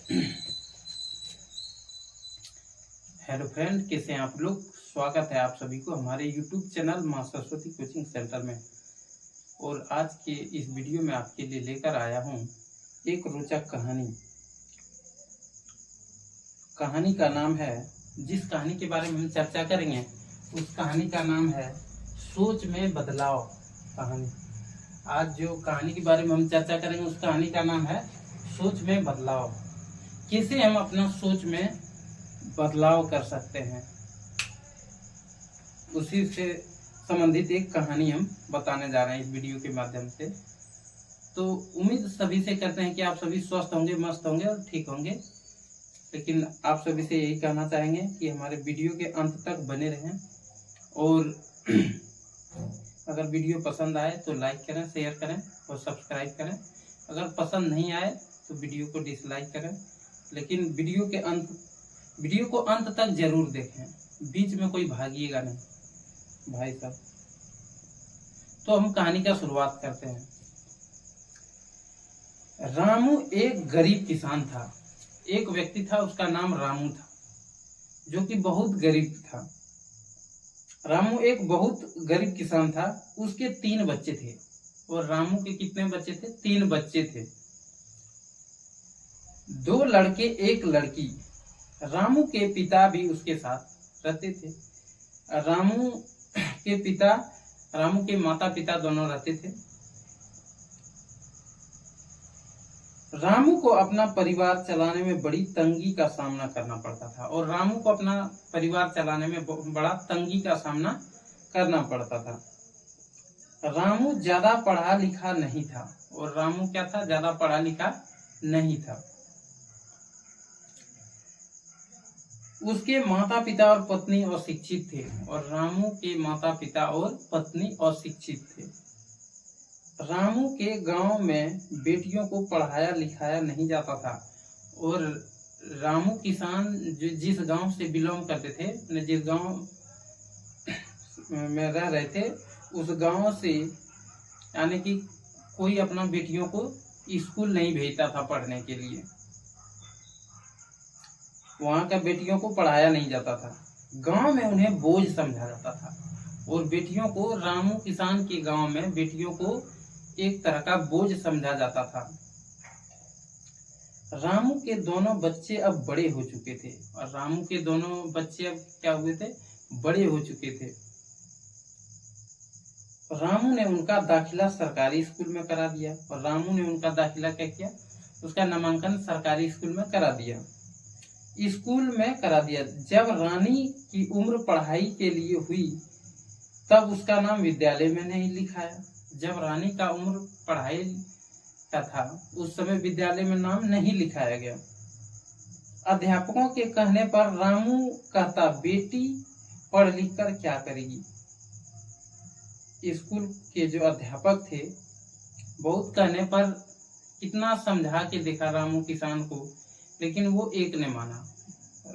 Hello friend, कैसे हैं आप लोग। स्वागत है आप सभी को हमारे यूट्यूब चैनल मां सरस्वती कोचिंग सेंटर में। और आज के इस वीडियो में आपके लिए लेकर आया हूं एक रोचक कहानी। कहानी का नाम है, जिस कहानी के बारे में हम चर्चा करेंगे उस कहानी का नाम है सोच में बदलाव कहानी। आज जो कहानी के बारे में हम चर्चा करेंगे उस कहानी का नाम है सोच में बदलाव। कैसे हम अपना सोच में बदलाव कर सकते हैं, उसी से संबंधित एक कहानी हम बताने जा रहे हैं इस वीडियो के माध्यम से। तो उम्मीद सभी से करते हैं कि आप सभी स्वस्थ होंगे, मस्त होंगे और ठीक होंगे। लेकिन आप सभी से यही कहना चाहेंगे कि हमारे वीडियो के अंत तक बने रहें और अगर वीडियो पसंद आए तो लाइक करें, शेयर करें और सब्सक्राइब करें। अगर पसंद नहीं आए तो वीडियो को डिसलाइक करें, लेकिन वीडियो को अंत तक जरूर देखें, बीच में कोई भागिएगा नहीं भाई साहब। तो हम कहानी का शुरुआत करते हैं। रामू एक गरीब किसान था। एक व्यक्ति था, उसका नाम रामू था, जो कि बहुत गरीब था। रामू एक बहुत गरीब किसान था। उसके 3 बच्चे थे। और रामू के कितने बच्चे थे? 3 बच्चे थे, 2 लड़के 1 लड़की। रामू के पिता भी उसके साथ रहते थे। रामू के माता पिता दोनों रहते थे। रामू को अपना परिवार चलाने में बड़ी तंगी का सामना करना पड़ता था। और रामू को अपना परिवार चलाने में बड़ा तंगी का सामना करना पड़ता था। रामू ज्यादा पढ़ा लिखा नहीं था। और रामू क्या था? ज्यादा पढ़ा लिखा नहीं था। उसके माता पिता और पत्नी अशिक्षित थे। और रामू के माता पिता और पत्नी अशिक्षित थे। रामू के गांव में बेटियों को पढ़ाया लिखाया नहीं जाता था। और रामू किसान जिस गांव से बिलोंग करते थे, जिस गांव में रह रहे थे, उस गांव से यानी कि कोई अपना बेटियों को स्कूल नहीं भेजता था पढ़ने के लिए। वहां का बेटियों को पढ़ाया नहीं जाता था। गांव में उन्हें बोझ समझा जाता था। और बेटियों को, रामू किसान के गांव में बेटियों को एक तरह का बोझ समझा जाता था। रामू के दोनों बच्चे अब बड़े हो चुके थे। और रामू के दोनों बच्चे अब क्या हुए थे? बड़े हो चुके थे। रामू ने उनका दाखिला सरकारी स्कूल में करा दिया। और रामू ने उनका दाखिला क्या किया? उसका नामांकन सरकारी स्कूल में करा दिया। स्कूल में करा दिया। जब रानी की उम्र पढ़ाई के लिए हुई तब उसका नाम विद्यालय में नहीं लिखाया। जब रानी का उम्र पढ़ाई का था उस समय विद्यालय में नाम नहीं लिखाया गया। अध्यापकों के कहने पर रामू कहता, बेटी पढ़ लिख कर क्या करेगी। स्कूल के जो अध्यापक थे, बहुत कहने पर कितना समझा के देखा रामू किसान को, लेकिन वो एक ने माना।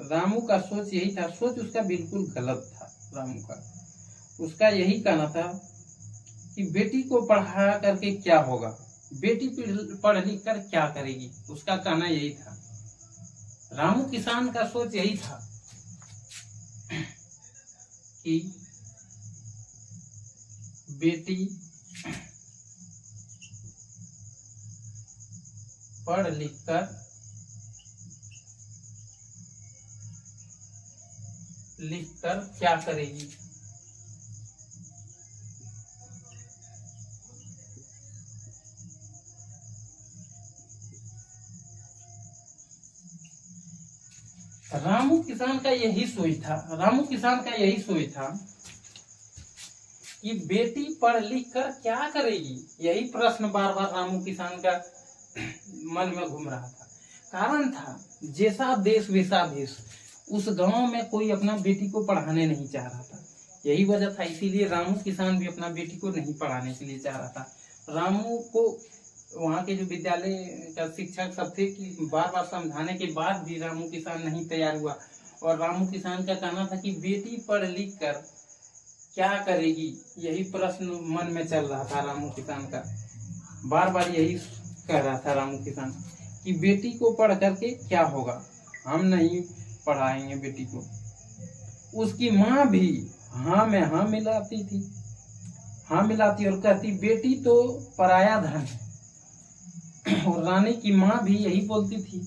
रामू का सोच यही था, सोच उसका बिल्कुल गलत था। रामू का उसका यही कहना था कि बेटी को पढ़ा करके क्या होगा, बेटी पढ़ लिख कर क्या करेगी। उसका कहना यही था। रामू किसान का सोच यही था कि बेटी पढ़ लिख कर क्या करेगी। रामू किसान का यही सोच था कि बेटी पढ़ लिख कर क्या करेगी। यही प्रश्न बार बार रामू किसान का मन में घूम रहा था। कारण था, जैसा देश वैसा भेष। उस गांव में कोई अपना बेटी को पढ़ाने नहीं चाह रहा था। यही वजह था, इसीलिए रामू किसान भी अपना बेटी को नहीं पढ़ाने के लिए चाह रहा था। रामू को वहाँ के जो विद्यालय का शिक्षक सब थे कि बार बार समझाने के बाद भी रामू किसान नहीं तैयार हुआ। और रामू किसान का कहना था कि बेटी पढ़ लिख कर क्या करेगी, यही प्रश्न मन में चल रहा था रामू किसान का। बार बार यही कह रहा था रामू किसान कि बेटी को पढ़ करके क्या होगा, हम नहीं पढ़ाएंगे बेटी को। उसकी माँ भी हाँ में हाँ मिलाती थी, हाँ मिलाती और कहती बेटी तो पराया धन है। और रानी की माँ भी यही बोलती थी,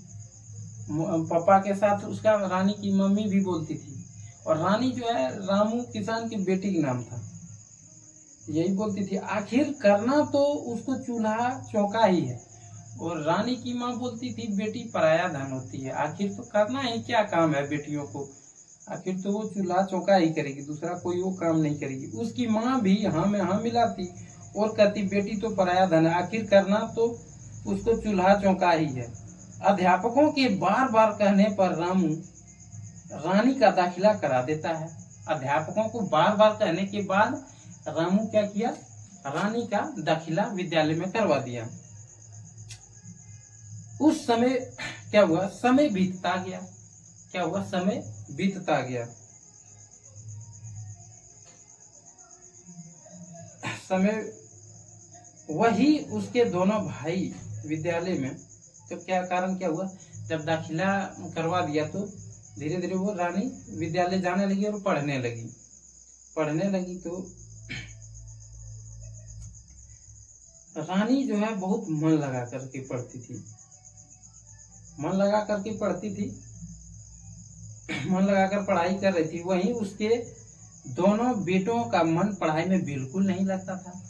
पापा के साथ उसका रानी की मम्मी भी बोलती थी। और रानी जो है रामू किसान की बेटी का नाम था, यही बोलती थी आखिर करना तो उसको चूल्हा चौका ही है। और रानी की माँ बोलती थी बेटी पराया धन होती है, आखिर तो करना ही क्या काम है बेटियों को, आखिर तो वो चूल्हा चौका ही करेगी, दूसरा कोई वो काम नहीं करेगी। उसकी माँ भी हाँ में हाँ मिलाती और कहती बेटी तो पराया धन है, आखिर करना तो उसको चूल्हा चौका ही है। अध्यापकों के बार बार कहने पर रामू रानी का दाखिला करा देता है। अध्यापकों को बार बार कहने के बाद रामू क्या किया, रानी का दाखिला विद्यालय में करवा दिया। उस समय क्या हुआ, समय बीतता गया, क्या हुआ, समय बीतता गया। समय वही उसके दोनों भाई विद्यालय में, तो क्या कारण क्या हुआ, जब दाखिला करवा दिया तो धीरे धीरे वो रानी विद्यालय जाने लगी और पढ़ने लगी। तो रानी जो है बहुत मन लगा करके पढ़ती थी, मन लगाकर पढ़ाई कर रही थी। वहीं उसके दोनों बेटों का मन पढ़ाई में बिल्कुल नहीं लगता था।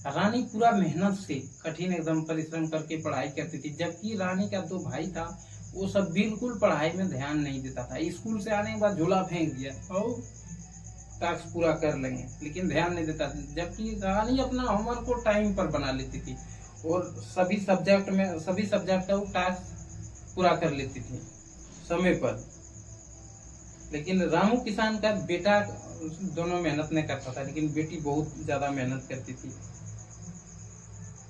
रानी पूरा मेहनत से कठिन एकदम परिश्रम करके पढ़ाई करती थी, जबकि रानी का दो भाई था वो सब बिल्कुल पढ़ाई में ध्यान नहीं देता था। स्कूल से आने के बाद झोला फेंक दिया और टास्क पूरा कर लेंगे, लेकिन ध्यान नहीं देता था। जबकि रानी अपना होमवर्क को टाइम पर बना लेती थी और सभी सब्जेक्ट का वो टास्क पूरा कर लेती थी समय पर। लेकिन रामू किसान का बेटा दोनों मेहनत नहीं करता था, लेकिन बेटी बहुत ज्यादा मेहनत करती थी।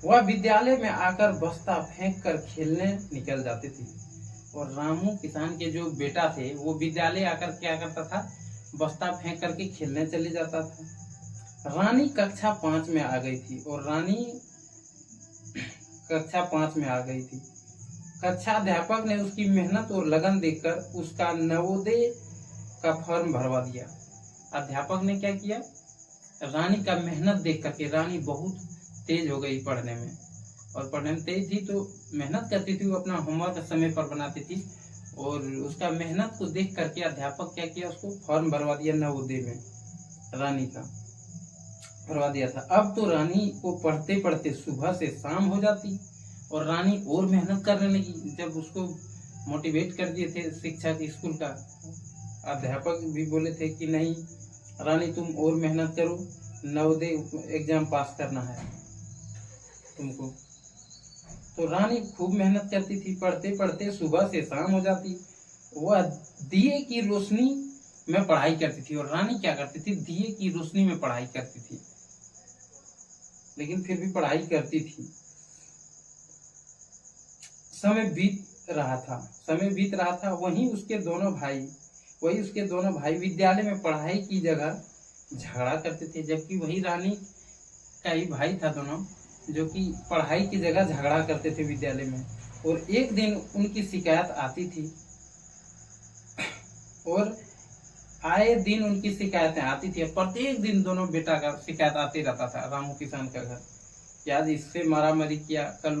वह विद्यालय में आकर बस्ता फेंक कर खेलने निकल जाती थी। और रामू किसान के जो बेटा थे वो विद्यालय आकर क्या करता था, बस्ता फेंक करके खेलने चले जाता था। रानी कक्षा 5 में आ गई थी और कक्षा अध्यापक ने उसकी मेहनत और लगन देखकर उसका नवोदय का फॉर्म भरवा दिया। अध्यापक ने क्या किया, रानी का मेहनत देख करके, रानी बहुत तेज हो गई पढ़ने में, और पढ़ने में तेज थी तो मेहनत करती थी, वो अपना होमवर्क समय पर बनाती थी। और उसका मेहनत को देख करके अध्यापक क्या किया, उसको फॉर्म भरवा दिया नवोदय में, रानी का भरवा दिया था। अब तो रानी को पढ़ते पढ़ते सुबह से शाम हो जाती और रानी और मेहनत करने लगी। जब उसको मोटिवेट कर दिए थे शिक्षक स्कूल का, अध्यापक भी बोले थे कि नहीं रानी तुम और मेहनत करो, नवोदय एग्जाम पास करना है तुमको। तो रानी खूब मेहनत करती थी, पढ़ते पढ़ते सुबह से शाम हो जाती। वह दिए की रोशनी में पढ़ाई करती थी। और रानी क्या करती थी, दिए की रोशनी में पढ़ाई करती थी, लेकिन फिर भी पढ़ाई करती थी। समय बीत रहा था। वहीं उसके दोनों भाई विद्यालय में पढ़ाई की जगह झगड़ा करते थे, जबकि वही रानी का ही भाई था दोनों, जो कि पढ़ाई की जगह झगड़ा करते थे विद्यालय में। और एक दिन उनकी शिकायत आती थी और आए दिन उनकी शिकायतें आती थी। प्रत्येक दिन दोनों बेटा का शिकायत आते रहता था रामू किसान का घर, कि आज इससे मारामारी किया, कल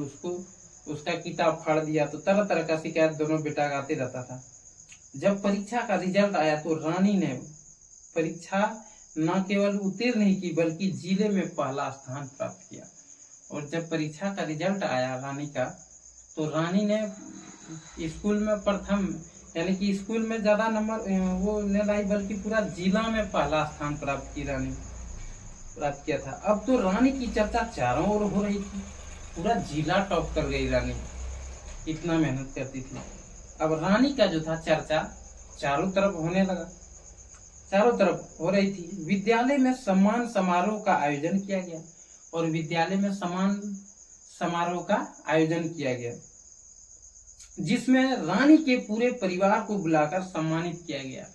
उसका किताब फाड़ दिया, तो तरह तरह का शिकायत दोनों बेटा का आते रहता था। जब परीक्षा का रिजल्ट आया तो रानी ने परीक्षा न केवल उत्तीर्ण नहीं की बल्कि जिले में पहला स्थान प्राप्त किया। और जब परीक्षा का रिजल्ट आया रानी का, तो रानी ने स्कूल में प्रथम, यानी कि स्कूल में ज्यादा नंबर वो नहीं लाई, बल्कि पूरा जिला में पहला स्थान प्राप्त किया था। अब तो रानी की चर्चा चारों ओर हो रही थी, पूरा जिला टॉप कर गई रानी, इतना मेहनत करती थी। अब रानी का जो था चर्चा चारों तरफ होने लगा, चारों तरफ हो रही थी। विद्यालय में सम्मान समारोह का आयोजन किया गया, और विद्यालय में सम्मान समारोह का आयोजन किया गया, जिसमें रानी के पूरे परिवार को बुलाकर सम्मानित किया गया।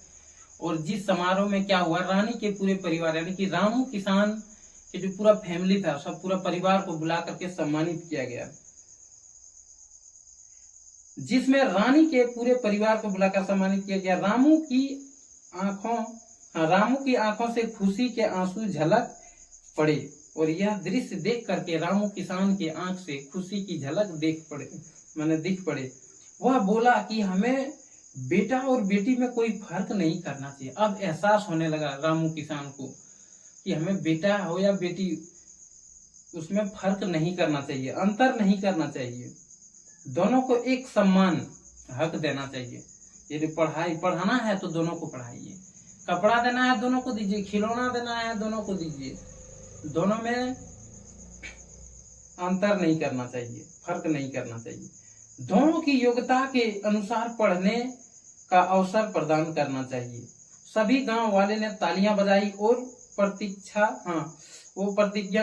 और जिस समारोह में क्या हुआ, रानी के पूरे परिवार यानी कि रामू किसान के जो पूरा फैमिली था, सब पूरा परिवार को बुला करके सम्मानित किया गया। जिसमें रानी के पूरे परिवार को बुलाकर सम्मानित किया गया। रामू की आंखों से खुशी के आंसू झलक पड़े और यह दृश्य देख करके रामू किसान के आंख से खुशी की झलक दिख पड़े। वह बोला कि हमें बेटा और बेटी में कोई फर्क नहीं करना चाहिए। अब एहसास होने लगा रामू किसान को कि हमें बेटा हो या बेटी, उसमें फर्क नहीं करना चाहिए, अंतर नहीं करना चाहिए, दोनों को एक समान हक देना चाहिए। यदि पढ़ाना है तो दोनों को पढ़ाइए, कपड़ा देना है दोनों को दीजिए, खिलौना देना है दोनों को दीजिए, दोनों में अंतर नहीं करना चाहिए, फर्क नहीं करना चाहिए। दोनों की योग्यता के अनुसार पढ़ने का अवसर प्रदान करना चाहिए। सभी गांव वाले ने तालियां बजाई और प्रतिज्ञा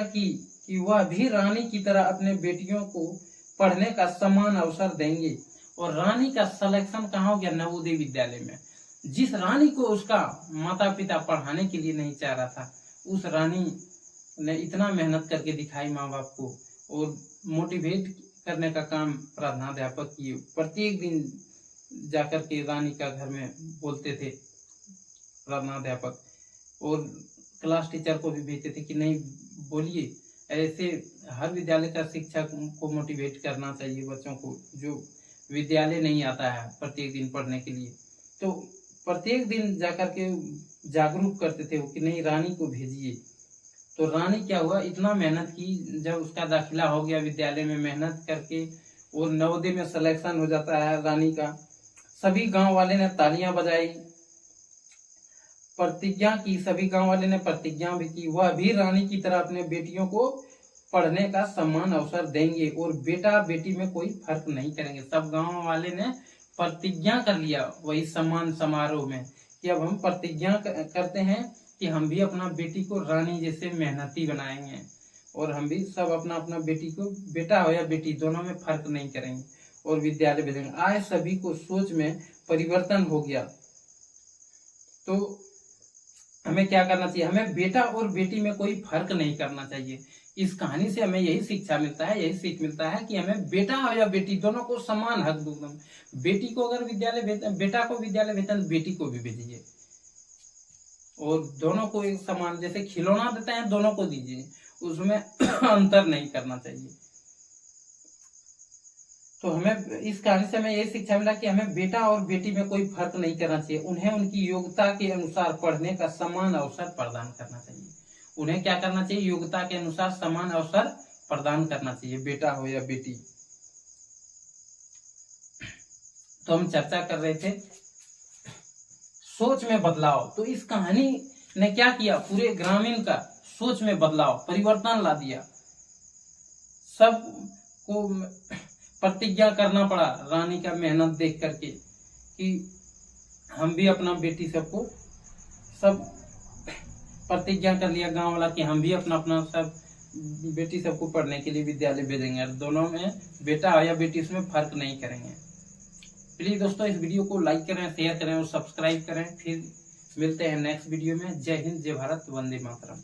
की कि वह भी रानी की तरह अपने बेटियों को पढ़ने का समान अवसर देंगे। और रानी का सिलेक्शन कहाँ हो गया? नवोदय विद्यालय में। जिस रानी को उसका माता पिता पढ़ाने के लिए नहीं चाह रहा था, उस रानी ने इतना मेहनत करके दिखाई माँ बाप को और मोटिवेट करने का काम प्रधानाध्यापक किए। प्रत्येक दिन जाकर के रानी का घर में बोलते थे प्रधानाध्यापक, और क्लास टीचर को भी भेजते थे कि नहीं बोलिए। ऐसे हर विद्यालय का शिक्षक को मोटिवेट करना चाहिए बच्चों को जो विद्यालय नहीं आता है प्रत्येक दिन पढ़ने के लिए। तो प्रत्येक दिन जाकर के जागरूक करते थे कि नहीं रानी को भेजिए। तो रानी क्या हुआ, इतना मेहनत की, जब उसका दाखिला हो गया विद्यालय में मेहनत करके और नवोदय में सिलेक्शन हो जाता है रानी का। सभी गांव वाले ने तालियां बजाई, प्रतिज्ञा की, सभी गांव वाले ने प्रतिज्ञा भी की, वह भी रानी की तरह अपने बेटियों को पढ़ने का समान अवसर देंगे और बेटा बेटी में कोई फर्क नहीं करेंगे। सब गांव वाले ने प्रतिज्ञा कर लिया वही सम्मान समारोह में कि अब हम प्रतिज्ञा करते हैं कि हम भी अपना बेटी को रानी जैसे मेहनती बनाएंगे और हम भी सब अपना बेटी को, बेटा हो या बेटी, दोनों में फर्क नहीं करेंगे और विद्यालय भेजेंगे। आज सभी को सोच में परिवर्तन हो गया। तो हमें क्या करना चाहिए? हमें बेटा और बेटी में कोई फर्क नहीं करना चाहिए। इस कहानी से हमें यही शिक्षा मिलता है, यही सीख मिलता है कि हमें बेटा हो या बेटी, दोनों को समान हक दो। बेटी को अगर बेटा को विद्यालय भेजना तो बेटी को भी भेजिए और दोनों को एक समान, जैसे खिलौना देते हैं दोनों को दीजिए, उसमें अंतर नहीं करना चाहिए। तो हमें इस कहानी से हमें यही शिक्षा मिला कि हमें बेटा और बेटी में कोई फर्क नहीं करना चाहिए। उन्हें उनकी योग्यता के अनुसार पढ़ने का समान अवसर प्रदान करना चाहिए। उन्हें क्या करना चाहिए? योग्यता के अनुसार समान अवसर प्रदान करना चाहिए, बेटा हो या बेटी। तो हम चर्चा कर रहे थे सोच में बदलाव। तो इस कहानी ने क्या किया? पूरे ग्रामीण का सोच में बदलाव, परिवर्तन ला दिया। सब को प्रतिज्ञा करना पड़ा रानी का मेहनत देख करके कि हम भी अपना बेटी सबको, सब प्रतिज्ञा कर लिया गांव वाला कि हम भी अपना सब बेटी सबको पढ़ने के लिए विद्यालय भेजेंगे। दोनों में बेटा हो या बेटी, उसमें फर्क नहीं करेंगे। प्लीज दोस्तों इस वीडियो को लाइक करें, शेयर करें और सब्सक्राइब करें। फिर मिलते हैं नेक्स्ट वीडियो में। जय हिंद, जय भारत, वंदे मातरम।